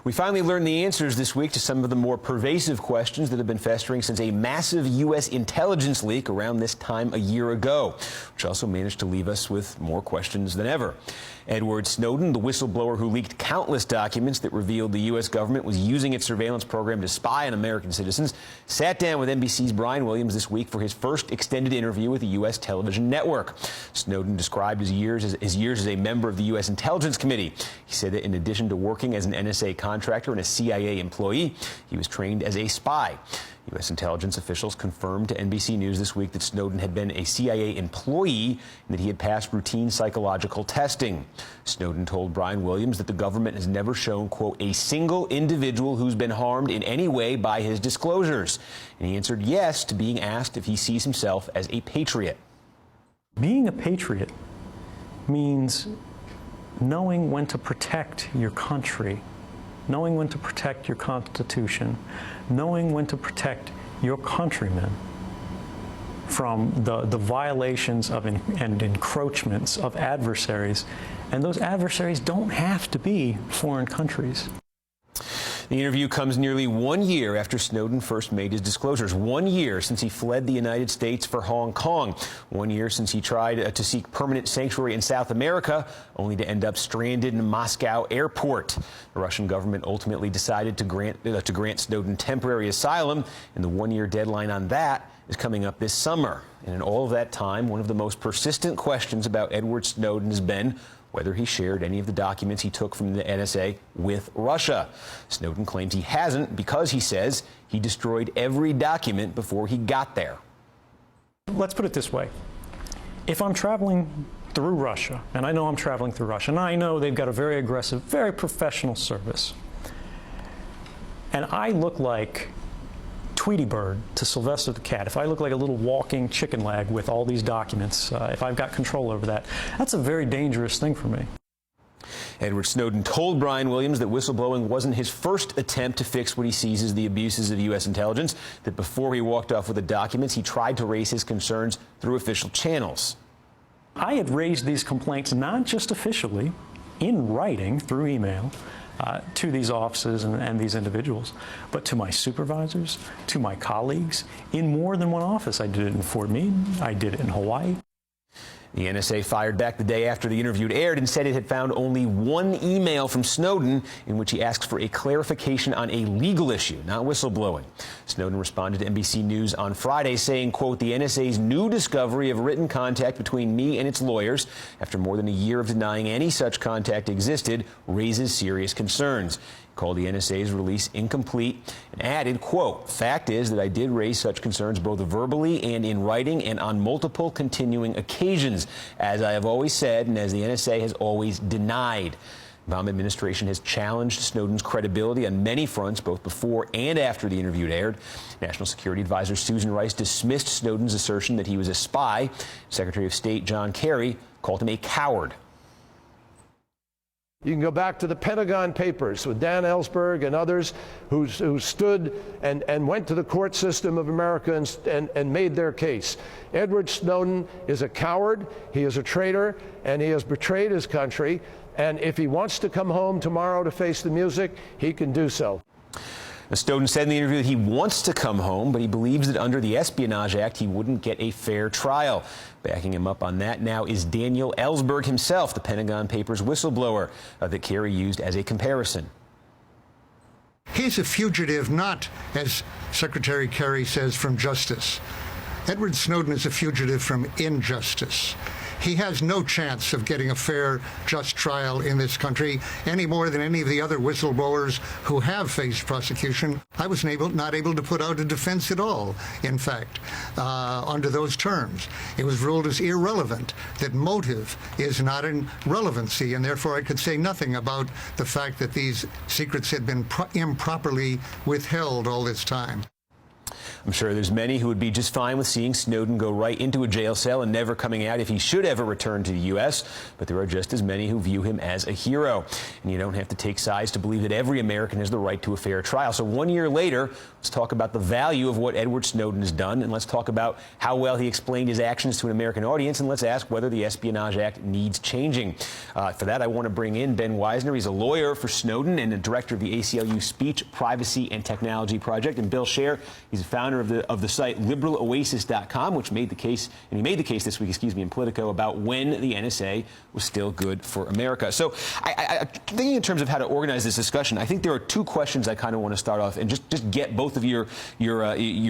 We finally learned the answers this week to some of the more pervasive questions that have been festering since a massive U.S. intelligence leak around this time a year ago, which also managed to leave us with more questions than ever. Edward Snowden, the whistleblower who leaked countless documents that revealed the U.S. government was using its surveillance program to spy on American citizens, sat down with NBC's Brian Williams this week for his first extended interview with the U.S. television network. Snowden described his years as a member of the U.S. Intelligence Committee. He said that in addition to working as an NSA contractor and a CIA employee, he was trained as a spy. U.S. intelligence officials confirmed to NBC News this week that Snowden had been a CIA employee and that he had passed routine psychological testing. Snowden told Brian Williams that the government has never shown, quote, a single individual who's been harmed in any way by his disclosures. And he answered yes to being asked if he sees himself as a patriot. Being a patriot means knowing when to protect your country, knowing when to protect your Constitution, knowing when to protect your countrymen from the violations of and encroachments of adversaries. And those adversaries don't have to be foreign countries. The interview comes nearly 1 year after Snowden first made his disclosures. 1 year since he fled the United States for Hong Kong. 1 year since he tried to seek permanent sanctuary in South America, only to end up stranded in Moscow airport. The Russian government ultimately decided to grant Snowden temporary asylum, and the 1 year deadline on that is coming up this summer. And in all of that time, one of the most persistent questions about Edward Snowden has been whether he shared any of the documents he took from the NSA with Russia. Snowden claims he hasn't because he says he destroyed every document before he got there. Let's put it this way. If I'm traveling through Russia, and I know I'm traveling through Russia, and I know they've got a very aggressive, very professional service, and I look like Tweety Bird to Sylvester the cat, if I look like a little walking chicken leg with all these documents, if I've got control over that, that's a very dangerous thing for me. Edward Snowden told Brian Williams that whistleblowing wasn't his first attempt to fix what he sees as the abuses of U.S. intelligence, that before he walked off with the documents, he tried to raise his concerns through official channels. I had raised these complaints not just officially, in writing, through email, to these offices and these individuals, but to my supervisors, to my colleagues, in more than one office. I did it in Fort Meade, I did it in Hawaii. The NSA fired back the day after the interview aired and said it had found only one email from Snowden in which he asks for a clarification on a legal issue, not whistleblowing. Snowden responded to NBC News on Friday saying, quote, the NSA's new discovery of written contact between me and its lawyers after more than a year of denying any such contact existed raises serious concerns. Called the NSA's release incomplete and added, quote, fact is that I did raise such concerns both verbally and in writing and on multiple continuing occasions, as I have always said and as the NSA has always denied. The Obama administration has challenged Snowden's credibility on many fronts, both before and after the interview aired. National Security Advisor Susan Rice dismissed Snowden's assertion that he was a spy. Secretary of State John Kerry called him a coward. You can go back to the Pentagon Papers with Dan Ellsberg and others who stood and went to the court system of America and made their case. Edward Snowden is a coward, he is a traitor, and he has betrayed his country. And if he wants to come home tomorrow to face the music, he can do so. Snowden said in the interview that he wants to come home, but he believes that under the Espionage Act, he wouldn't get a fair trial. Backing him up on that now is Daniel Ellsberg himself, the Pentagon Papers whistleblower that Kerry used as a comparison. He's a fugitive, not, as Secretary Kerry says, from justice. Edward Snowden is a fugitive from injustice. He has no chance of getting a fair, just trial in this country any more than any of the other whistleblowers who have faced prosecution. I was not able to put out a defense at all, in fact, under those terms. It was ruled as irrelevant, that motive is not in relevancy, and therefore I could say nothing about the fact that these secrets had been improperly withheld all this time. I'm sure there's many who would be just fine with seeing Snowden go right into a jail cell and never coming out if he should ever return to the U.S., but there are just as many who view him as a hero. And you don't have to take sides to believe that every American has the right to a fair trial. So 1 year later, let's talk about the value of what Edward Snowden has done, and let's talk about how well he explained his actions to an American audience, and let's ask whether the Espionage Act needs changing. For that, I want to bring in Ben Wizner. He's a lawyer for Snowden and the director of the ACLU Speech, Privacy, and Technology Project. And Bill Scher, he's a founder of the site liberaloasis.com, which made the case, and he made the case this week, in Politico, about when the NSA was still good for America. So I thinking in terms of how to organize this discussion, I think there are two questions I kind of want to start off and just get both of your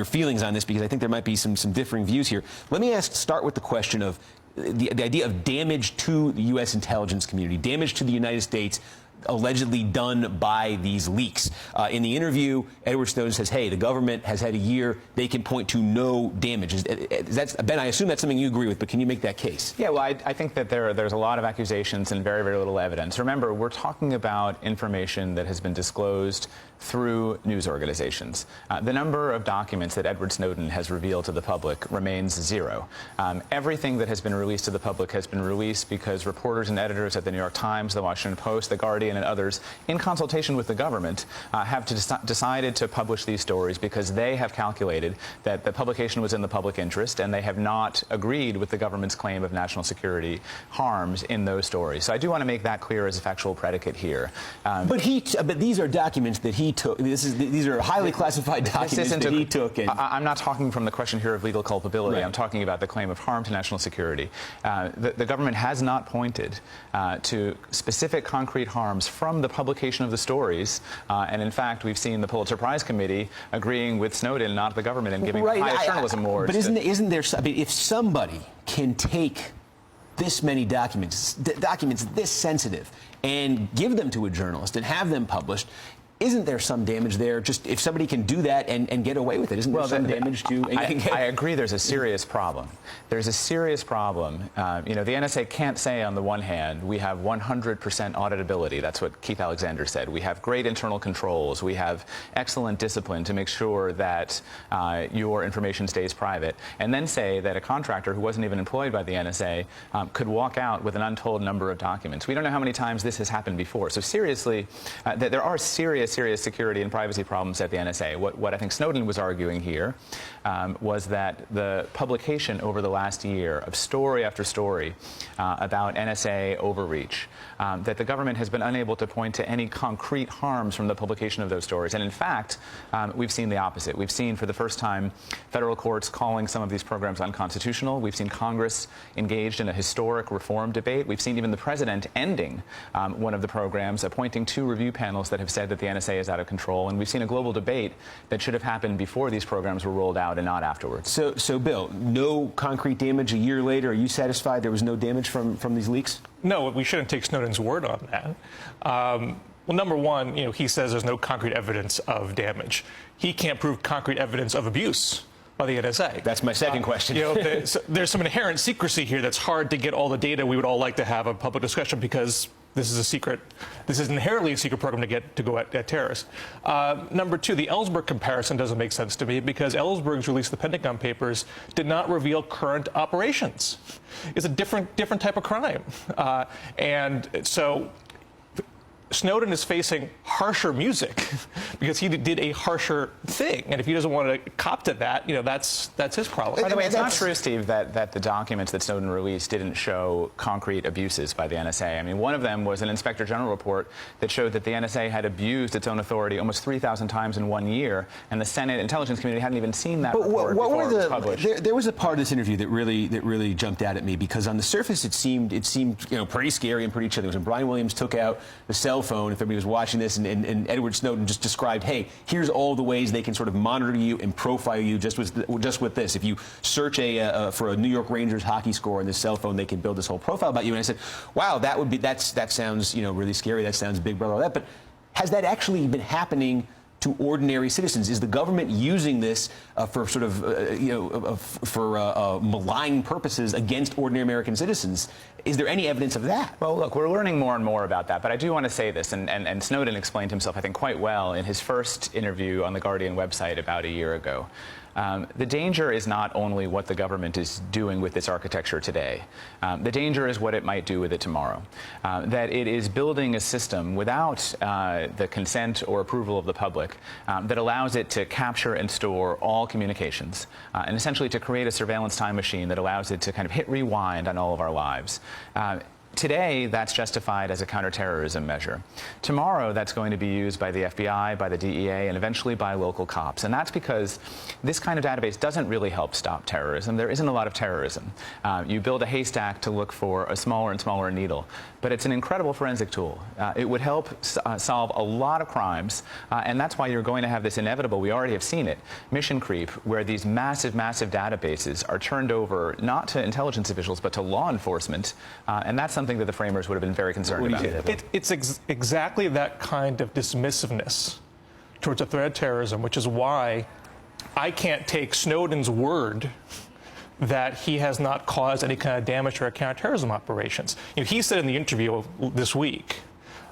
feelings on this, because I think there might be some differing views here. Let me start with the question of the idea of damage to the U.S. intelligence community, damage to the United States, allegedly done by these leaks. In the interview, Edward Snowden says, hey, the government has had a year. They can point to no damage. Ben, I assume that's something you agree with, but can you make that case? Yeah, well, I think that there's a lot of accusations and very, very little evidence. Remember, we're talking about information that has been disclosed through news organizations. The number of documents that Edward Snowden has revealed to the public remains zero. Everything that has been released to the public has been released because reporters and editors at the New York Times, the Washington Post, the Guardian, and others, in consultation with the government, have decided to publish these stories because they have calculated that the publication was in the public interest, and they have not agreed with the government's claim of national security harms in those stories. So I do want to make that clear as a factual predicate here. But these are documents that he took. These are highly classified documents that he took. And I'm not talking from the question here of legal culpability. Right. I'm talking about the claim of harm to national security. The government has not pointed to specific concrete harms from the publication of the stories. And in fact, we've seen the Pulitzer Prize Committee agreeing with Snowden, not the government, and giving highest journalism awards. But isn't there, I mean, if somebody can take this many documents this sensitive, and give them to a journalist and have them published, isn't there some damage there? Just if somebody can do that and get away with it, isn't there some damage to? I agree. There's a serious problem. There's a serious problem. You know, the NSA can't say on the one hand we have 100% auditability. That's what Keith Alexander said. We have great internal controls. We have excellent discipline to make sure that your information stays private, and then say that a contractor who wasn't even employed by the NSA could walk out with an untold number of documents. We don't know how many times this has happened before. So seriously, there are serious security and privacy problems at the NSA. What I think Snowden was arguing here was that the publication over the last year of story after story about NSA overreach, that the government has been unable to point to any concrete harms from the publication of those stories. And in fact, we've seen the opposite. We've seen for the first time federal courts calling some of these programs unconstitutional. We've seen Congress engaged in a historic reform debate. We've seen even the president ending one of the programs, appointing 2 review panels that have said that the NSA is out of control, and we've seen a global debate that should have happened before these programs were rolled out and not afterwards. So Bill, no concrete damage a year later. Are you satisfied there was no damage from these leaks? No, we shouldn't take Snowden's word on that. Well, number one, you know, he says there's no concrete evidence of damage. He can't prove concrete evidence of abuse by the NSA. That's my second question. You know, there's some inherent secrecy here that's hard to get all the data we would all like to have a public discussion, because this is a secret. This is inherently a secret program to go at terrorists. Number two, the Ellsberg comparison doesn't make sense to me, because Ellsberg's release of the Pentagon Papers did not reveal current operations. It's a different type of crime, and so Snowden is facing harsher music because he did a harsher thing, and if he doesn't want to cop to that, you know, that's his problem. By the way, it's not true, Steve, that the documents that Snowden released didn't show concrete abuses by the NSA. I mean, one of them was an Inspector General report that showed that the NSA had abused its own authority almost 3,000 times in 1 year, and the Senate intelligence community hadn't even seen that report before it was published. There was a part of this interview that really jumped out at me, because on the surface it seemed you know, pretty scary and pretty chilling. It was when Brian Williams took out the cell phone, if everybody was watching this, and Edward Snowden just described, hey, here's all the ways they can sort of monitor you and profile you just with this. If you search for a New York Rangers hockey score on this cell phone, they can build this whole profile about you. And I said, wow, that sounds, you know, really scary. That sounds Big Brother, all that. But has that actually been happening to ordinary citizens? Is the government using this for sort of, for malign purposes against ordinary American citizens? Is there any evidence of that? Well, look, we're learning more and more about that, but I do want to say this, and Snowden explained himself, I think, quite well in his first interview on the Guardian website about a year ago. The danger is not only what the government is doing with this architecture today. The danger is what it might do with it tomorrow. That it is building a system without the consent or approval of the public that allows it to capture and store all communications and essentially to create a surveillance time machine that allows it to kind of hit rewind on all of our lives. Today, that's justified as a counterterrorism measure. Tomorrow, that's going to be used by the FBI, by the DEA, and eventually by local cops. And that's because this kind of database doesn't really help stop terrorism. There isn't a lot of terrorism. You build a haystack to look for a smaller and smaller needle. But it's an incredible forensic tool. It would help solve a lot of crimes. And that's why you're going to have this inevitable, we already have seen it, mission creep, where these massive, massive databases are turned over not to intelligence officials, but to law enforcement. And that's something that the framers would have been very concerned about. It's exactly that kind of dismissiveness towards a threat of terrorism, which is why I can't take Snowden's word that he has not caused any kind of damage to our counterterrorism operations. You know, he said in the interview this week,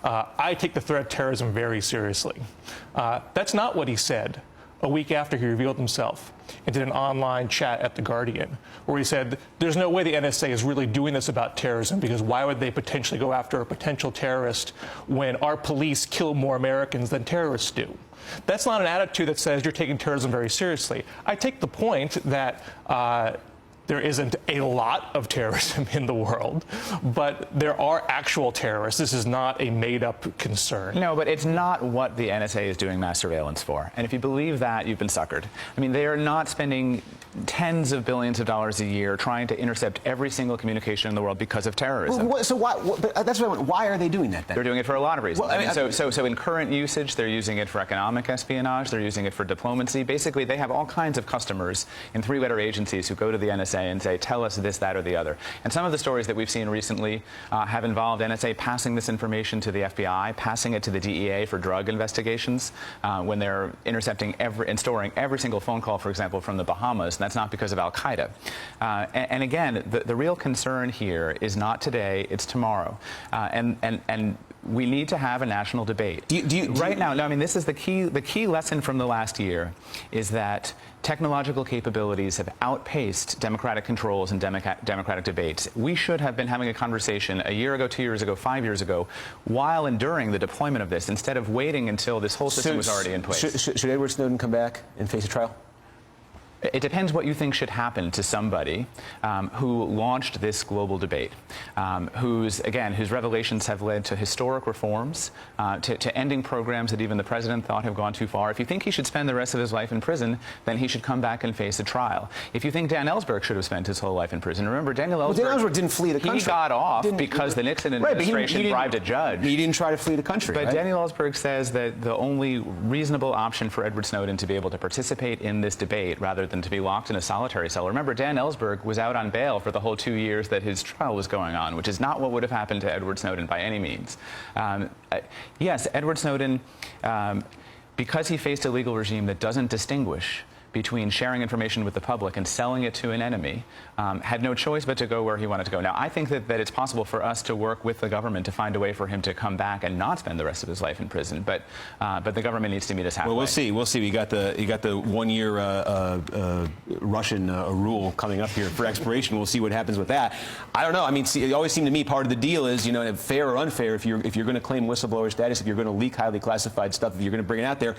I take the threat of terrorism very seriously. That's not what he said a week after he revealed himself and did an online chat at The Guardian, where he said, there's no way the NSA is really doing this about terrorism, because why would they potentially go after a potential terrorist when our police kill more Americans than terrorists do? That's not an attitude that says you're taking terrorism very seriously. I take the point that there isn't a lot of terrorism in the world, but there are actual terrorists. This is not a made-up concern. No, but it's not what the NSA is doing mass surveillance for. And if you believe that, you've been suckered. I mean, they are not spending tens of billions of dollars a year trying to intercept every single communication in the world because of terrorism. So why? But that's what I want. Why are they doing that then? They're doing it for a lot of reasons. Well, I mean, so in current usage, they're using it for economic espionage. They're using it for diplomacy. Basically, they have all kinds of customers in three-letter agencies who go to the NSA and say, tell us this, that, or the other. And some of the stories that we've seen recently have involved NSA passing this information to the FBI, passing it to the DEA for drug investigations when they're intercepting and storing every single phone call, for example, from the Bahamas. And that's not because of Al-Qaeda. And again, the real concern here is not today, it's tomorrow. And we need to have a national debate. Right now, no, I mean, this is the key lesson from the last year is that technological capabilities have outpaced democratic controls and democratic debates. We should have been having a conversation a year ago, 2 years ago, 5 years ago, while and during the deployment of this, instead of waiting until this whole system was already in place. Should Edward Snowden come back and face a trial? It depends what you think should happen to somebody who launched this global debate, whose revelations have led to historic reforms, to ending programs that even the president thought have gone too far. If you think he should spend the rest of his life in prison, then he should come back and face a trial. If you think Dan Ellsberg should have spent his whole life in prison, remember Daniel Ellsberg, Dan Ellsberg didn't flee the country. He got off because the Nixon administration bribed a judge. He didn't try to flee the country. But right? Daniel Ellsberg says that the only reasonable option for Edward Snowden to be able to participate in this debate rather than to be locked in a solitary cell. Remember, Dan Ellsberg was out on bail for the whole 2 years that his trial was going on, which is not what would have happened to Edward Snowden by any means. Yes, Edward Snowden, because he faced a legal regime that doesn't distinguish between sharing information with the public and selling it to an enemy, had no choice but to go where he wanted to go. Now, I think that it's possible for us to work with the government to find a way for him to come back and not spend the rest of his life in prison. But the government needs to meet us halfway. Well, we'll see. We'll see. You got the 1 year Russian rule coming up here for expiration. We'll see what happens with that. I don't know. I mean, it always seemed to me part of the deal is, you know, fair or unfair, if you're going to claim whistleblower status, if you're going to leak highly classified stuff, if you're going to bring it out there,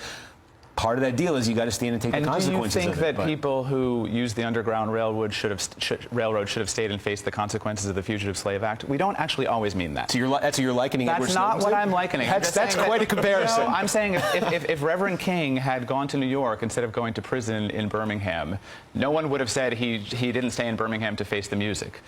part of that deal is you got to stand and take the consequences of it. And do you think that people who use the Underground Railroad should have stayed and faced the consequences of the Fugitive Slave Act? We don't actually always mean that. So you're likening Edward Snowden? That's not what I'm likening. That's quite a comparison. No, I'm saying if Reverend King had gone to New York instead of going to prison in Birmingham, no one would have said he didn't stay in Birmingham to face the music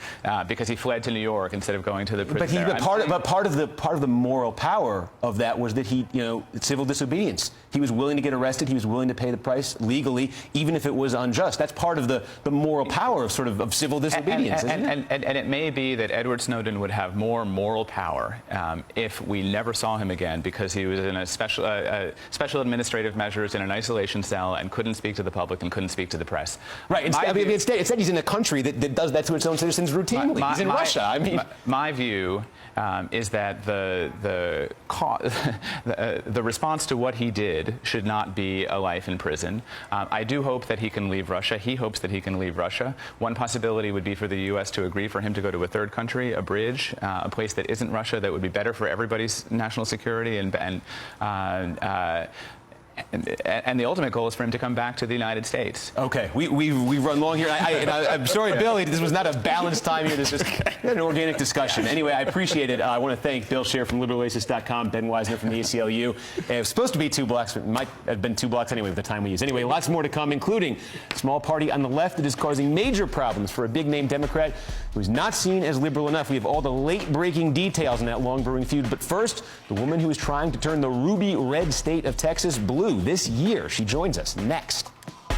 because he fled to New York instead of going to the prison. But part of the moral power of that was that he, you know, civil disobedience. He was willing to get arrested. He was willing to pay the price legally, even if it was unjust. That's part of the moral power of of civil disobedience. And it may be that Edward Snowden would have more moral power if we never saw him again because he was in a special administrative measures in an isolation cell and couldn't speak to the public and couldn't speak to the press. Right. Instead he's in a country that does that to its own citizens routinely. He's in Russia. I mean, my view is that the response to what he did should not be be a life in prison. I do hope that he can leave Russia. He hopes that he can leave Russia. One possibility would be for the U.S. to agree for him to go to a third country, a bridge, a place that isn't Russia, that would be better for everybody's national security and the ultimate goal is for him to come back to the United States. Okay, we run long here. I'm sorry, Bill, this was not a balanced time here. This is an organic discussion. Anyway, I appreciate it. I want to thank Bill Scher from liberaloasis.com, Ben Wizner from the ACLU. It was supposed to be 2 blocks, but it might have been 2 blocks anyway with the time we use. Anyway, lots more to come, including a small party on the left that is causing major problems for a big-name Democrat who's not seen as liberal enough. We have all the late-breaking details in that long-brewing feud. But first, the woman who is trying to turn the ruby red state of Texas blue this year. She joins us next.